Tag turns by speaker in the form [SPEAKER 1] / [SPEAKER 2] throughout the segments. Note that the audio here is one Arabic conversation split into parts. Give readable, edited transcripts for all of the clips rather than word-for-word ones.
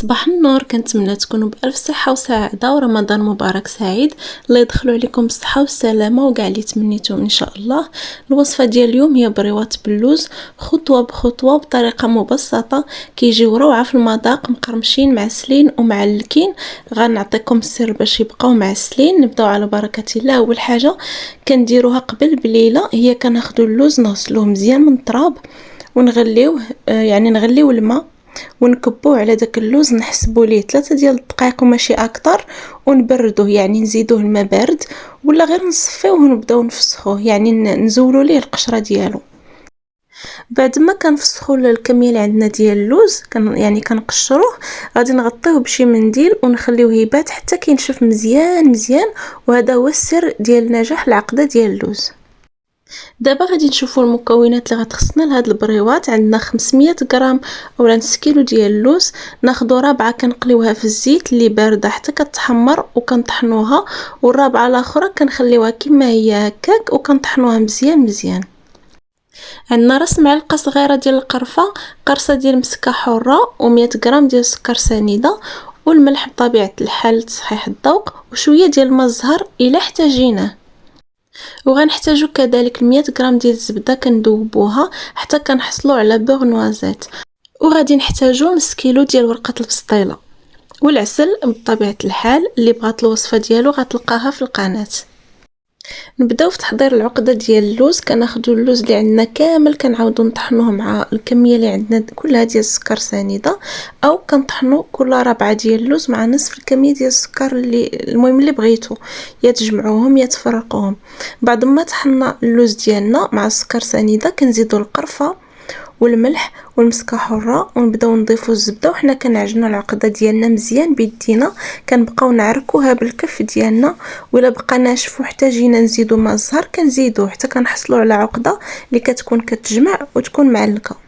[SPEAKER 1] صباح النور، كنتمنى تكونوا بألف صحة وسعادة ورمضان مبارك سعيد. الله يدخلوا عليكم بالصحة والسلامة وكاع اللي تمنيتوه ان شاء الله. الوصفة ديال اليوم هي بريوات باللوز، خطوة بخطوة بطريقة مبسطة، كيجيو روعة في المذاق، مقرمشين معسلين ومعلكين. غنعطيكم السر باش يبقاو معسلين. نبداو على بركة الله. اول حاجة كنديروها قبل بليلة هي كناخدو اللوز نغسلوه مزيان من التراب ونغليوه، يعني نغليو الماء ونكبوه على داك اللوز، نحسبوا ليه 3 ديال الدقائق وماشي اكثر، ونبردوه يعني نزيدوه الماء بارد ولا غير نصفيه ونبداو نفسخوه، يعني نزولوا ليه القشره ديالو. بعد ما كنفسخوا الكميه اللي عندنا ديال اللوز يعني كنقشروه، غادي نغطيوه بشي منديل ونخليوه يبات حتى كينشف مزيان مزيان، وهذا هو السر ديال نجاح العقده ديال اللوز. دابا غادي نشوفوا المكونات اللي غتخصنا لهاد البريوات. عندنا 500 غرام اولا نص كيلو ديال اللوز، ناخذ رابعه كنقليوها في الزيت اللي بارده حتى كتحمر وكنطحنوها، والرابعه الاخرى كنخليوها كما هي هكاك وكنطحنوها مزيان مزيان. عندنا راس معلقه صغيره ديال القرفه، قرصه ديال مسكه حره، و100 غرام ديال السكر سنيده، والملح بطبيعه الحال لتصحيح الذوق، وشويه ديال الماء الزهر الا احتاجيناه. وغنحتاجو كذلك 100 غرام ديال الزبده كندوبوها حتى كنحصلوا على بوغ نوازيت، وغادي نحتاجو نص كيلو ديال ورقه البسطيله، والعسل بطبيعه الحال. اللي بغات الوصفه ديالو غتلقاها في القناه. نبداو في تحضير العقده ديال اللوز. كناخذوا اللوز اللي عندنا كامل كنعاودو نطحنوه مع الكميه اللي عندنا كلها ديال السكر سنيده، او كنطحنوا كل ربعه ديال اللوز مع نصف الكميه ديال السكر اللي المهم اللي بغيتو، يا تجمعوهم يا تفرقوهم. بعد ما طحنا اللوز ديالنا مع السكر سنيده كنزيدوا القرفه والملح والمسكه حره، ونبداو نضيفوا الزبده، وحنا كنعجنوا العقده ديالنا مزيان بيدينا، كنبقاو نعركوها بالكف ديالنا، ولا بقى ناشف وحتاجينا نزيدوا ماء الزهر كنزيدوه حتى كنحصلوا على عقده اللي كتكون كتجمع وتكون معلكه.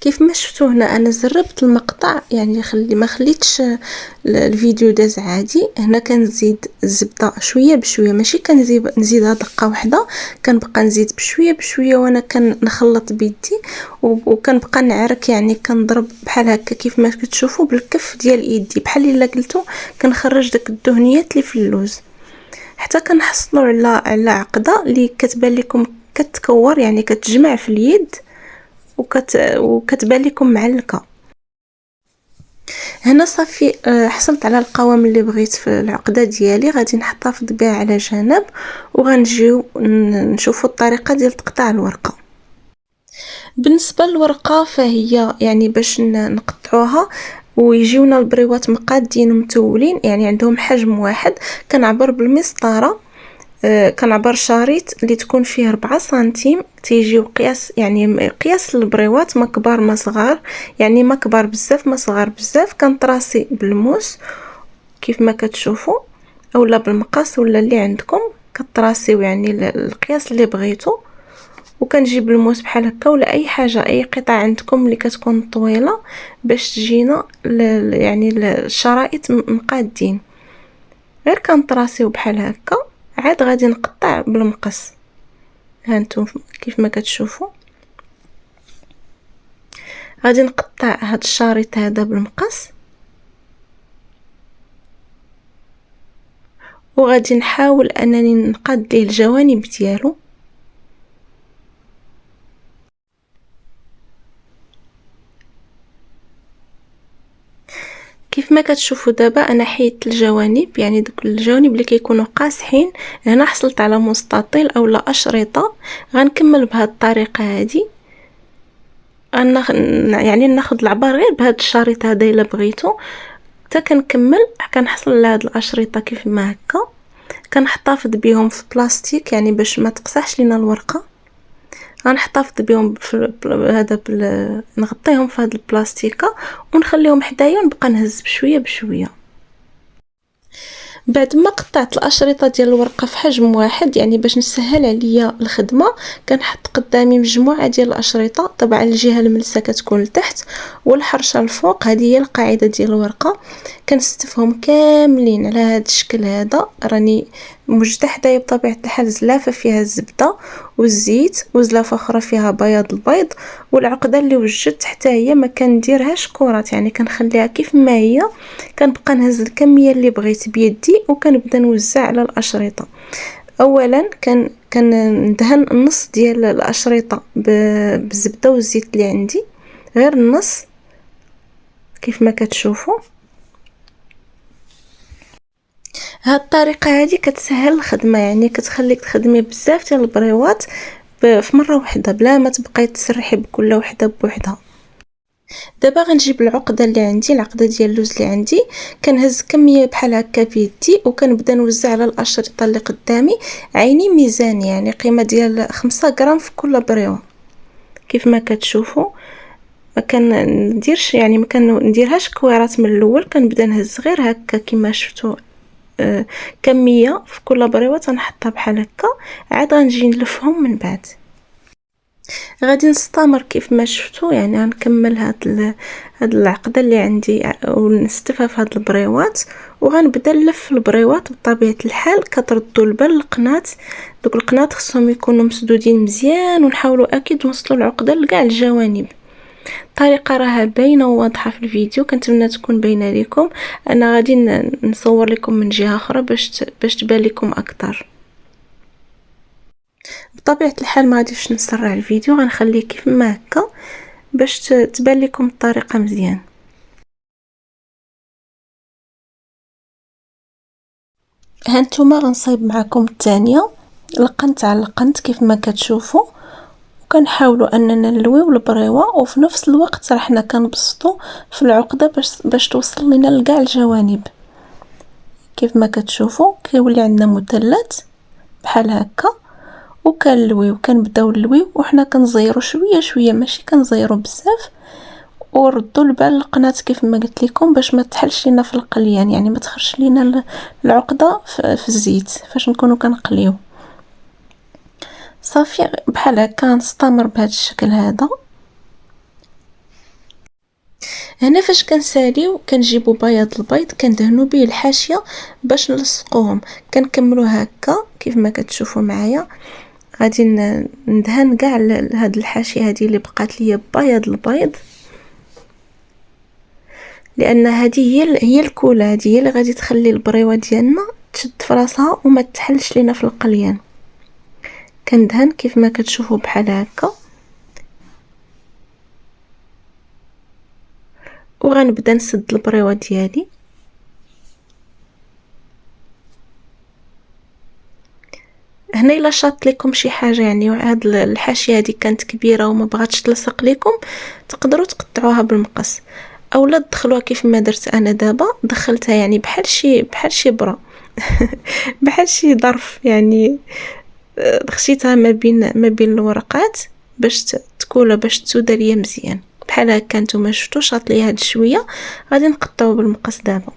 [SPEAKER 1] كيف ما شفتوا هنا انا زربت المقطع، يعني ما خليتش الفيديو داز عادي. هنا كنزيد الزبده شويه بشويه، ماشي نزيدها دقه واحده، كنبقى نزيد بشويه بشويه وانا كنخلط بيدي، وكنبقى نعرك، يعني كنضرب بحال هكا كيف ما كتشوفوا بالكف ديال ايدي، بحال الا قلتو كنخرج داك الدهنيات اللي في اللوز حتى كنحصلوا على عقده اللي كتبان لكم كتكور، يعني كتجمع في اليد وكتبان لكم معلكه. هنا صافي حصلت على القوام اللي بغيت في العقده ديالي، غادي نحتفظ بها على جنب، وغنجيو نشوفوا الطريقه ديال تقطيع الورقه. بالنسبه للورقه فهي يعني باش نقطعوها ويجيونا البريوات مقادين ومتولين، يعني عندهم حجم واحد، كنعبر بالمسطره، كنعبر شريط اللي تكون فيه 4 سنتيم، تيجيو قياس، يعني قياس البريوات، ما كبار ما صغار، يعني ما كبار بزاف ما صغار بزاف. كنطراسي بالموس كيف ما كتشوفوا، اولا بالمقص ولا اللي عندكم كطراسيو يعني القياس اللي بغيتو، وكنجيب الموس بحال هكا ولا اي حاجه، اي قطعه عندكم اللي كتكون طويله باش تجينا يعني الشرائط مقادين، غير كنطراسيو بحال هكا. عاد غادي نقطع بالمقص، هانتم كيف ما كتشوفوا غادي نقطع هاد الشريط هذا بالمقص، وغادي نحاول انني نقاد ليه الجوانب ديالو. كيف ما كتشوفوا دابا انا حيدت الجوانب، يعني دوك الجوانب اللي كيكونوا قاصحين. هنا حصلت على مستطيل اولا اشرطه. غنكمل بهذه الطريقه هذه، يعني ناخذ العبار غير بهذا الشريط هذا الا بغيتو، حتى كنكمل كنحصل على هاد الاشرطه كيف ما هكا. كنحتفظ بهم في بلاستيك يعني باش ما تقصحش لينا الورقه. غنحتفظ بهم في هذا نغطيهم في هذا البلاستيكه ونخليهم حدايا، ونبقى نهز بشويه بشويه. بعد ما قطعت الاشرطه ديال الورقه في حجم واحد، يعني باش نسهل عليا الخدمه، كنحط قدامي مجموعه ديال الاشرطه، طبعا الجهه الملسه كتكون لتحت والحرشه الفوق، هذه هي القاعده ديال الورقه. كنستفهم كاملين على هذا الشكل هذا، راني مجتهدة بطبيعة الحال، زلافة فيها الزبدة والزيت، وزلافة أخرى فيها بياض البيض. والعقدة اللي وجدت حتى هي ما كنديرهاش كرات، يعني كنخليها كيف ما هي، كنبقى نهز الكمية اللي بغيت بيدي وكنبدا نوزع على الأشرطة. اولا كندهن النص ديال الاشرطه بالزبده والزيت اللي عندي، غير النص كيف ما كتشوفوا. هاد الطريقه هذه كتسهل الخدمه، يعني كتخليك تخدمي بزاف ديال البريوات في مره واحده بلا ما تبقاي تسرحي بكل وحده بوحدها. دابا غنجيب العقده اللي عندي، العقده ديال اللوز اللي عندي، كنهز كميه بحال هكا بيدي وكنبدا نوزع على الاشرطه اللي قدامي. عيني ميزان، يعني قيمه ديال 5 غرام في كل بريوه كيف ما كتشوفوا. ما كنديرش يعني ما كنديرهاش كويرات من الاول، كنبدا نهز غير هكا كما شفتوا كميه في كل بريوه تنحطها بحال هكا، عاد غنجي نلفهم من بعد. غادي نستمر كيف ما شفتوا، يعني غنكمل هاد العقده اللي عندي ونستفها في هاد البريوات، وغنبدا نلف البريوات بطبيعه الحال. كتردوا البال القناه، دوك القنات خصهم يكونوا مسدودين مزيان، ونحاولوا اكيد نوصلوا العقده لكاع الجوانب. الطريقه راها باينه وواضحه في الفيديو، كنتمنى تكون باينه لكم. انا غادي نصور لكم من جهه اخرى باش تبان لكم اكثر. بطبيعه الحال ما غاديش نسرع الفيديو، غنخليه كيف ما هكا باش تبان لكم الطريقه مزيان. هانتوما غنصايب معكم الثانيه، لقنت على لقنت كيف ما كتشوفوا، وكنحاولوا اننا نلويو البريوه وفي نفس الوقت راه حنا كنبسطوا في العقده باش توصل لنا لكاع الجوانب. كيف ما كتشوفوا كيولي عندنا مثلث بحال هكا، وكنلويو كنبداو نلويو وحنا كنزيروا شويه شويه، ماشي كنزيروا بزاف. وردوا البال القناه كيف ما قلت لكم باش ما تحلش لينا في القليان، يعني ما تخرجش لينا العقده في الزيت فاش نكونوا كنقليو. صافي بحال هكا نستمر بهذا الشكل هذا. هنا فاش كنساليو كنجيبو بياض البيض كندهنوا به الحاشيه باش نلصقوهم، كنكملوا هكا كيف ما كتشوفوا معايا. غادي ندهن كاع هاد الحاشيه هذه اللي بقات ليا بياض البيض، لان هذه هي الكوله، هذه هي اللي غادي تخلي البريوه ديالنا تشد في راسها وما تحلش لينا في القليان. كندهن كيف ما كتشوفوا بحال هكا، وغنبدا نسد البريوه ديالي. هنا الا شاط لكم شي حاجه، يعني هاد الحاشيه هذه كانت كبيره وما بغاتش تلصق لكم، تقدروا تقطعوها بالمقص اولا تدخلوها كيف ما درت انا دابا. دخلتها يعني بحال شي برا بحال شي ظرف، يعني خشيتها ما بين الورقات باش تكون باش تسود ليا مزيان بحال هكا. نتوما شفتوا شاط ليا هاد شويه، غادي نقطعو بالمقص دابا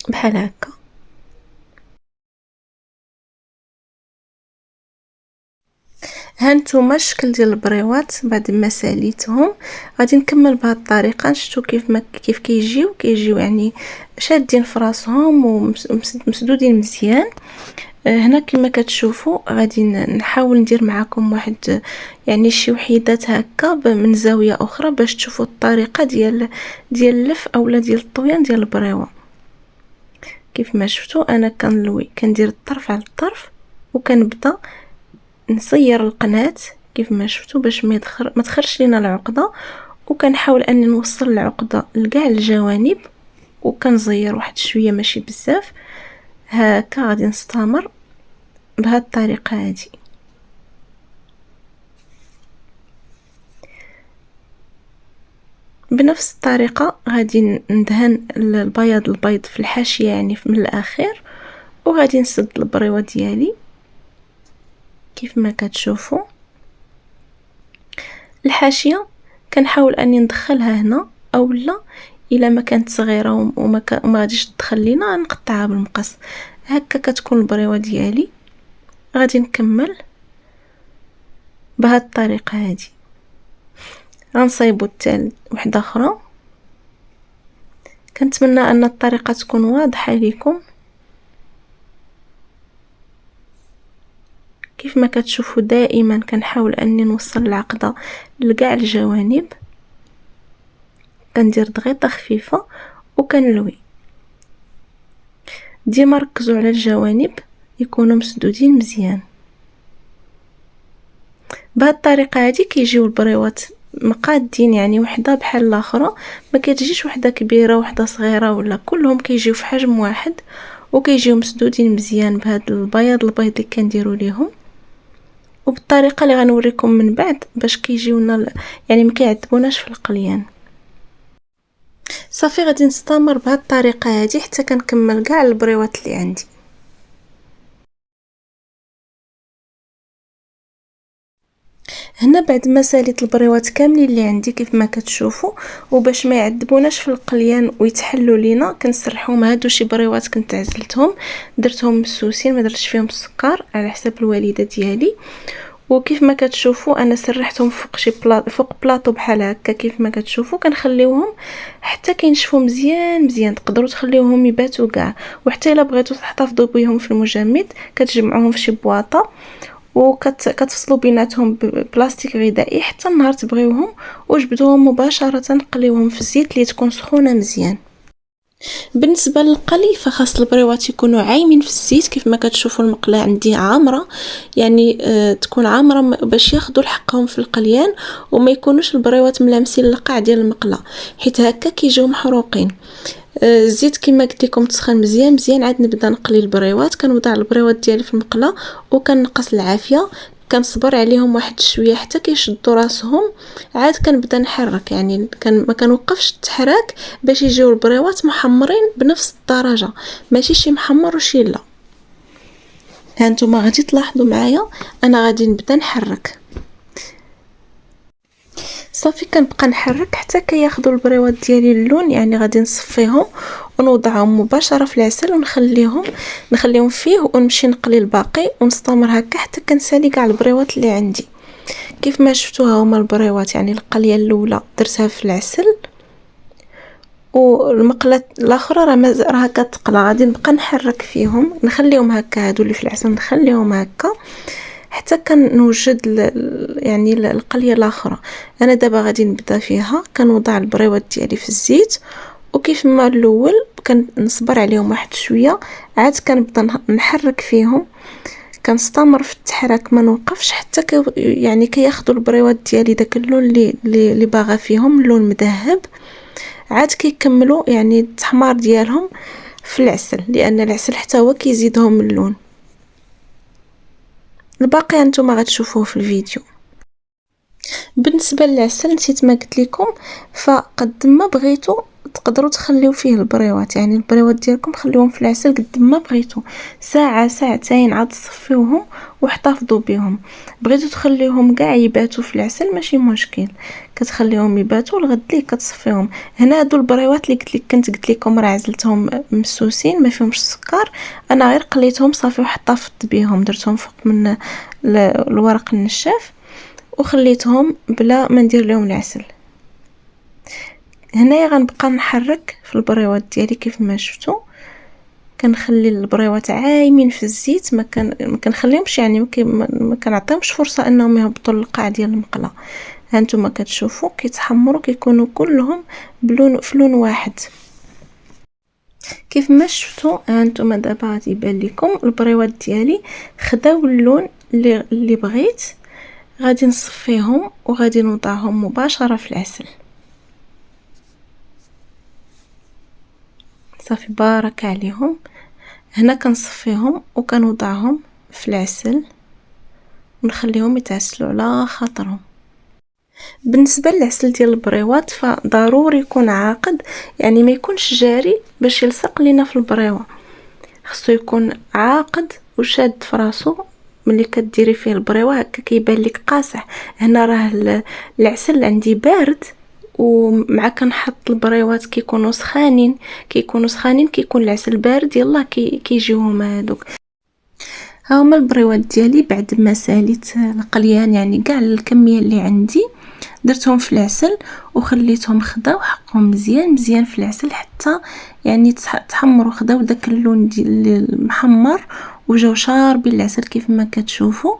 [SPEAKER 1] بحال هكا. هانتوما الشكل ديال البريوات بعد ما ساليتهم. غادي نكمل بهذه الطريقه. شفتوا كيف كيجيو يعني شادين في راسهم ومسدودين مزيان. هنا كما كتشوفوا غادي نحاول ندير معكم واحد يعني شي وحيدات هكا من زاويه اخرى باش تشوفوا الطريقه ديال اللف اولا ديال الطويان ديال البريوه. كيف ما شفتوا انا كنلوي كندير الطرف على الطرف وكنبدا نصير القناة كيف ما شفتوا باش ما تخرجش لينا العقده، وكنحاول اني نوصل العقده لكاع الجوانب، وكنزير واحد شويه ماشي بزاف. هكا غادي نستمر بهذه الطريقه هذه. بنفس الطريقه غادي ندهن البيض في الحاشيه يعني من الاخير، وغادي نسد البريوه ديالي كيف ما كتشوفوا. الحاشيه كنحاول اني ندخلها هنا، اولا الا ما كانت صغيره وما غاديش تدخل لينا نقطعها بالمقص. هكا كتكون البريوه ديالي. غادي نكمل بهذه الطريقه هذه. غنصايبوا الثالث وحده اخرى. كنتمنى ان الطريقه تكون واضحه لكم. كيف ما كتشوفوا دائما كنحاول اني نوصل العقده لكاع الجوانب، كندير ضغيطه خفيفه وكنلوي. ديما ركزوا على الجوانب يكونوا مسدودين مزيان. بهذه الطريقه هذه كيجيو البريوات مقادين، يعني وحده بحال الاخرى، ما كتجيش وحده كبيره وحده صغيره ولا، كلهم كيجيو في حجم واحد وكيجيو مسدودين مزيان بهذا البياض اللي كنديروا ليهم. وبالطريقه اللي غنوريكم من بعد باش كيجيونا يعني ما كيعذبوناش في القليان. صافي غادي نستمر بهذه الطريقه هذه حتى كنكمل كاع البريوات اللي عندي. هنا بعد ما ساليت البريوات كاملين اللي عندي كيف ما كتشوفوا، وباش ما يعذبوناش في القليان ويتحلوا لينا كنسرحهم. هادو شي بريوات كنت عزلتهم درتهم مسوسين، ما درتش فيهم السكر على حساب الوالده ديالي. وكيف ما كتشوفوا انا سرحتهم فوق شي فوق بلاطو بحال هكا. كيف ما كتشوفوا كنخليوهم حتى كينشفوا مزيان تقدروا تخليوهم يباتوا كاع. وحتى الا بغيتوا تحتفظوا بهم في المجمد كتجمعوهم في شي بواطه وكتفصلوا بيناتهم ببلاستيك غذائي حتى النهار تبغيوهم، وجبدوهم مباشره قليوهم في الزيت اللي تكون سخونه مزيان. بالنسبه للقلي فخاص البريوات يكونوا عايمين في الزيت. كيف ما كتشوفوا المقله عندي عامره، يعني تكون عامره باش ياخذوا حقهم في القليان وما يكونوش البريوات ملامسين للقاع ديال المقله، حيت هكا كيجيو محروقين. الزيت كما قلت لكم تسخن مزيان عاد نبدا نقلي البريوات. كنوضع البريوات ديالي في المقله وكنقص العافيه، كنصبر عليهم واحد شويه حتى كيشدوا راسهم، عاد كنبدا نحرك. يعني ما كنوقفش التحراك باش يجيو البريوات محمرين بنفس الدرجه، ماشي شي محمر وشي لا. هانتوما غادي تلاحظوا معايا انا غادي نبدا نحرك. صافي كنبقى نحرك حتى كياخذوا البريوات ديالي اللون. يعني غادي نصفيهم ونوضعهم مباشره في العسل ونخليهم فيه ونمشي نقلي الباقي ونستمر هكا حتى كنسالي كاع البريوات اللي عندي. كيف ما شفتوها هما البريوات، يعني القليه الاولى درتها في العسل والمقله الاخرى راه كتقلى. غادي نبقى نحرك فيهم نخليهم هكا، هادو اللي في العسل نخليهم هكا حتى كنوجد يعني القليه الاخرى. انا دابا غادي نبدا فيها. كنوضع البريوات ديالي في الزيت وكيف ما الاول كنصبر عليهم واحد شويه، عاد كنبدا نحرك فيهم، كنستمر في التحرك ما نوقفش حتى يعني كياخذوا البريوات ديالي داك اللون اللي باغا فيهم، اللون مذهب. عاد كيكملوا يعني التحمار ديالهم في العسل، لان العسل حتى هو كيزيدهم اللون. الباقي نتوما غتشوفوه في الفيديو. بالنسبه للعسل نسيت ما قلت لكم، فقد ما بغيتوا تقدروا تخليو فيه البريوات. يعني البريوات ديالكم خليوهم في العسل قد ما بغيتوا، ساعه ساعتين عاد تصفيوهم واحتفظوا بهم. بغيتوا تخليوهم كاع يباتوا في العسل ماشي مشكل، كتخليهم يباتوا الغد ليه كتصفيهم. هنا هادو البريوات اللي قلت لكم راه عزلتهم مسوسين ما فيهمش السكر، انا غير قليتهم صافي واحتفظت بهم، درتهم فوق من الورق النشاف وخليتهم بلا ما ندير لهم العسل. هنايا غنبقى نحرك في البريوات ديالي كيف ما شفتوا. كنخلي البريوات عايمين في الزيت، ما كنخليهمش يعني ما كنعطيهمش فرصه انهم يهبطوا للقاع ديال المقله. هانتوما كتشوفوا كيتحمروا كيكونوا كلهم في لون واحد كيف ما شفتوا. هانتوما دابا غادي يبان لكم البريوات ديالي خداو اللون اللي بغيت. غادي نصفيهم وغادي نوضعهم مباشره في العسل. صافي بارك عليهم. هنا كنصفيهم وكنوضعهم في العسل ونخليهم يتعسلوا على خاطرهم. بالنسبه للعسل ديال البريوات فضروري يكون عاقد، يعني ما يكونش جاري باش يلصق لينا في البريوه. خصو يكون عاقد وشاد في راسو. ملي كديري فيه البريوه هكا كيبان لك قاصح. هنا راه العسل عندي بارد ومع كنحط البريوات كيكونوا سخانين كيكون العسل بارد، يلا كيجيوهم هذوك. ها هما البريوات ديالي بعد ما ساليت القليان، يعني كاع الكميه اللي عندي درتهم في العسل وخليتهم خداو حقهم مزيان في العسل حتى يعني تحمروا، خداو داك اللون ديال المحمر وجاو شاربين العسل كيف ما كتشوفوا.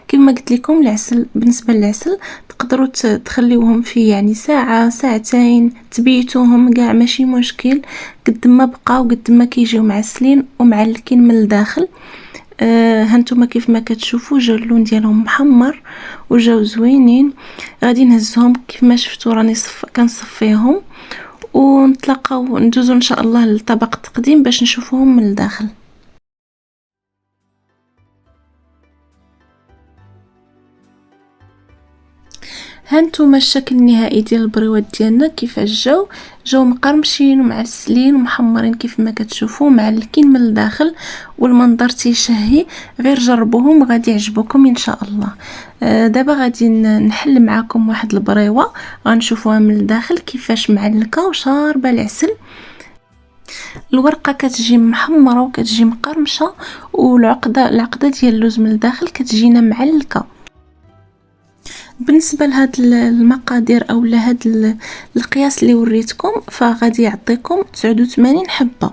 [SPEAKER 1] كيف ما قلت لكم العسل، بالنسبه للعسل تقدروا تخليوهم فيه يعني ساعه ساعتين، تبيتوهم كاع ماشي مشكل. قد ما بقاو قد ما كيجيو معسلين ومعلكين من الداخل. هانتوما كيف ما كتشوفوا جاو اللون ديالهم محمر وجاو زوينين. غادي نهزهم كيف ما شفتوا راني كنصفيهم، ونتلاقاو ندوزو ان شاء الله للطبق التقديم باش نشوفوهم من الداخل. هانتوما الشكل النهائي ديال البريوات ديالنا كيفاش جاو مقرمشين ومعسلين ومحمرين كيف ما كتشوفوا، معلكين من الداخل والمنظر تيشهي. غير جربوهم غادي يعجبوكم ان شاء الله. دابا غادي نحل معاكم واحد البريوه غنشوفوها من الداخل كيفاش معلكه وشاربه العسل. الورقه كتجي محمره وكتجي مقرمشه، العقده ديال اللوز من الداخل كتجينا معلكه. بالنسبه لهاد المقادير او لهاد القياس اللي وريتكم فغادي يعطيكم 89 حبه،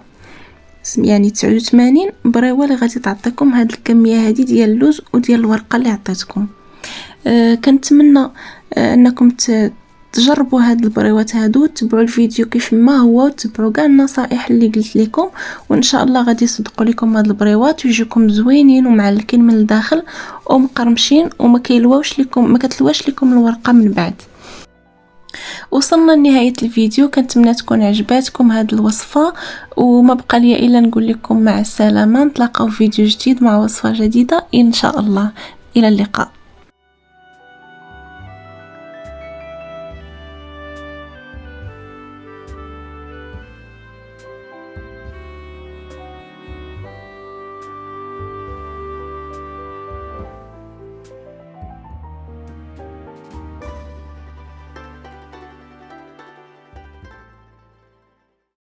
[SPEAKER 1] يعني 89 بريوه اللي غادي تعطيكم هاد الكميه هذه ديال اللوز وديال الورقه اللي عطيتكم. كنتمنى انكم تجربوا هاد البريوات هادو، تبعوا الفيديو كيف ما هو، وتبعوا كاع النصائح اللي قلت لكم، وان شاء الله غادي يصدقوا لكم هاد البريوات ويجيكم زوينين ومعلكين من الداخل ومقرمشين وما كيلواوش لكم، ما كتلواش لكم الورقه من بعد. وصلنا لنهايه الفيديو، كنتمنى تكون عجباتكم هاد الوصفه، وما بقى لي الا نقول لكم مع السلامه، نتلاقاو في فيديو جديد مع وصفه جديده ان شاء الله. الى اللقاء.